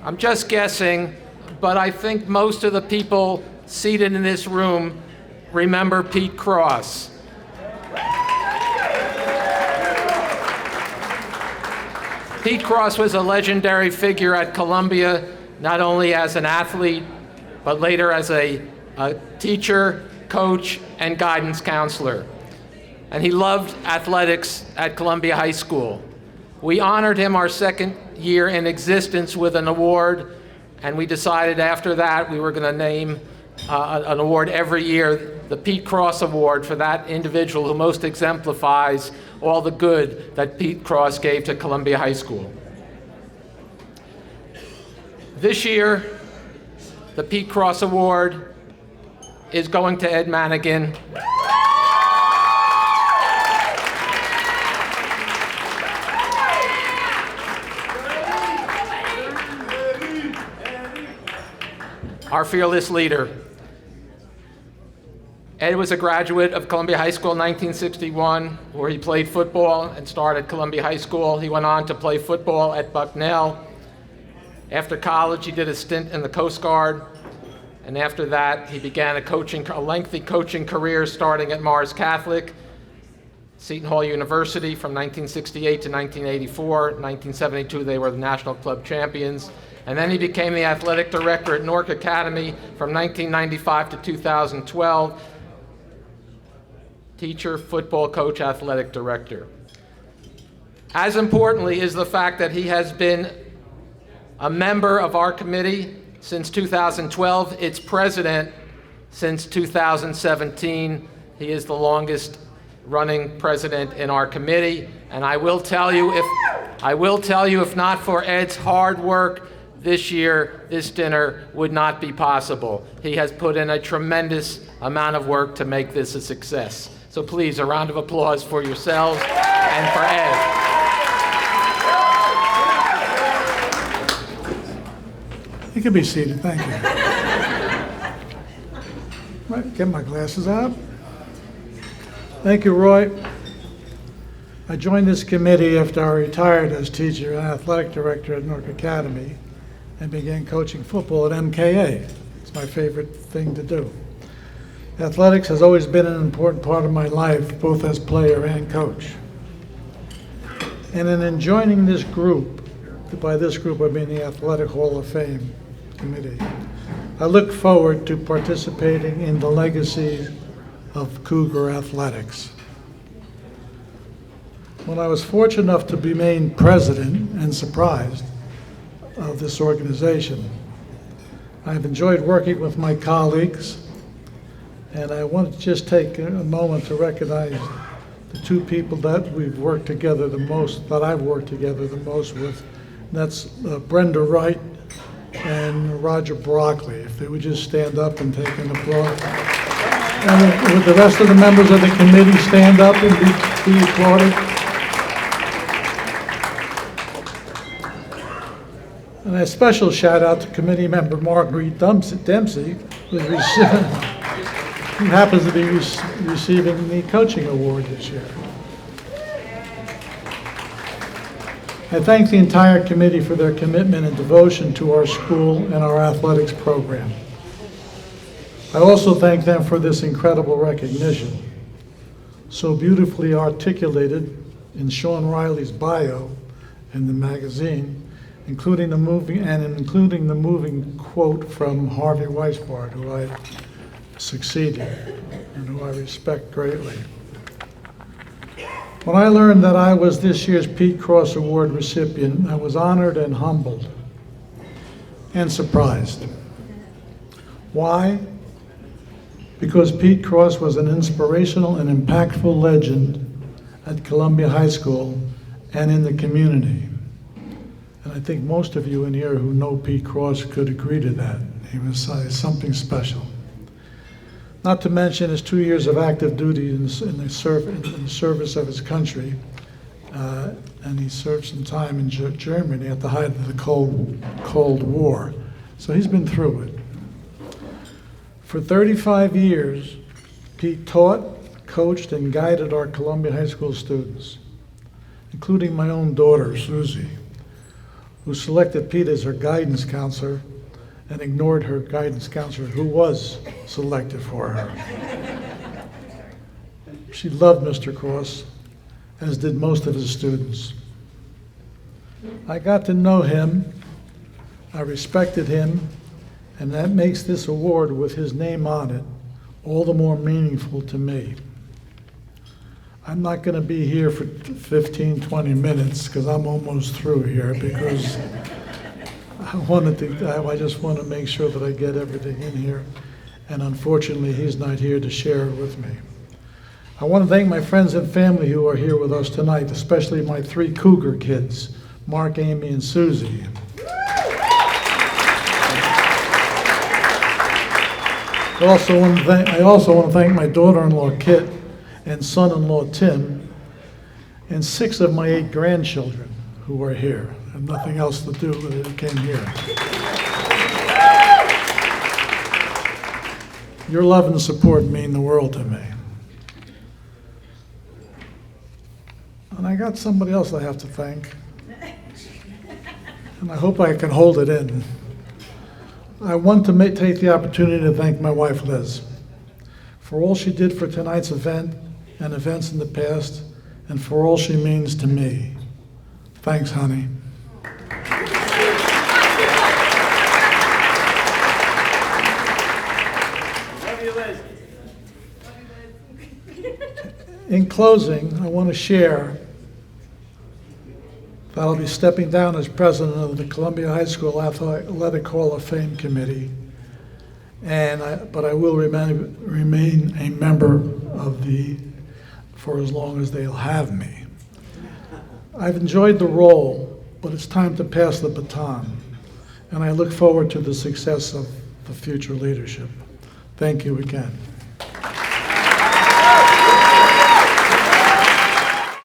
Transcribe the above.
I'm just guessing, but I think most of the people seated in this room remember Pete Cross. Pete Cross was a legendary figure at Columbia, not only as an athlete, but later as a teacher, coach, and guidance counselor. And he loved athletics at Columbia High School. We honored him our second year in existence with an award, and we decided after that we were going to name an award every year, the Pete Cross Award, for that individual who most exemplifies all the good that Pete Cross gave to Columbia High School. This year, the Pete Cross Award is going to Ed Manigan. Our fearless leader. Ed was a graduate of Columbia High School in 1961, where he played football and started Columbia High School. He went on to play football at Bucknell. After college, he did a stint in the Coast Guard, and after that, he began a lengthy coaching career starting at Mars Catholic, Seton Hall University from 1968 to 1984. In 1972, they were the National Club champions. And then he became the athletic director at Newark Academy from 1995 to 2012. Teacher, football coach, athletic director. As importantly is the fact that he has been a member of our committee since 2012, its president since 2017. He is the longest running president in our committee. And I will tell you, if not for Ed's hard work, this year, this dinner would not be possible. He has put in a tremendous amount of work to make this a success. So please, a round of applause for yourselves and for Ed. You can be seated, thank you. Right, get my glasses out. Thank you, Roy. I joined this committee after I retired as teacher and athletic director at Newark Academy and began coaching football at MKA. It's my favorite thing to do. Athletics has always been an important part of my life, both as player and coach. And in joining this group, by this group I mean the Athletic Hall of Fame Committee, I look forward to participating in the legacy of Cougar athletics. When I was fortunate enough to be named president and surprised of this organization, I've enjoyed working with my colleagues, and I want to just take a moment to recognize the two people that we've worked together the most, that I've worked together the most with. And that's Brenda Wright and Roger Broccoli. If they would just stand up and take an applause. And would the rest of the members of the committee stand up and be applauded? And a special shout out to committee member Marguerite Dempsey, who happens to be receiving the coaching award this year. I thank the entire committee for their commitment and devotion to our school and our athletics program. I also thank them for this incredible recognition, so beautifully articulated in Sean Riley's bio in the magazine, including the moving quote from Harvey Weisbord, who I succeeded and who I respect greatly. When I learned that I was this year's Pete Cross Award recipient, I was honored and humbled and surprised. Why? Because Pete Cross was an inspirational and impactful legend at Columbia High School and in the community. And I think most of you in here who know Pete Cross could agree to that. He was something special. Not to mention his 2 years of active duty in the service of his country. And he served some time in Germany at the height of the Cold War. So he's been through it. For 35 years, Pete taught, coached, and guided our Columbia High School students, including my own daughter, Susie, who selected Pete as her guidance counselor and ignored her guidance counselor who was selected for her. She loved Mr. Cross, as did most of his students. I got to know him, I respected him, and that makes this award with his name on it all the more meaningful to me. I'm not going to be here for 15, 20 minutes because I'm almost through here because I just want to make sure that I get everything in here. And unfortunately, he's not here to share it with me. I want to thank my friends and family who are here with us tonight, especially my 3 Cougar kids, Mark, Amy, and Susie. I also want to thank my daughter-in-law, Kit, and son-in-law, Tim, and 6 of my 8 grandchildren who are here. I have nothing else to do, but they came here. Your love and support mean the world to me. And I got somebody else I have to thank, and I hope I can hold it in. I want to take the opportunity to thank my wife, Liz, for all she did for tonight's event and events in the past, and for all she means to me. Thanks, honey. Love you, Liz. In closing, I want to share that I'll be stepping down as president of the Columbia High School Athletic Hall of Fame Committee, but I will remain a member of for as long as they'll have me. I've enjoyed the role, but it's time to pass the baton, and I look forward to the success of the future leadership. Thank you again.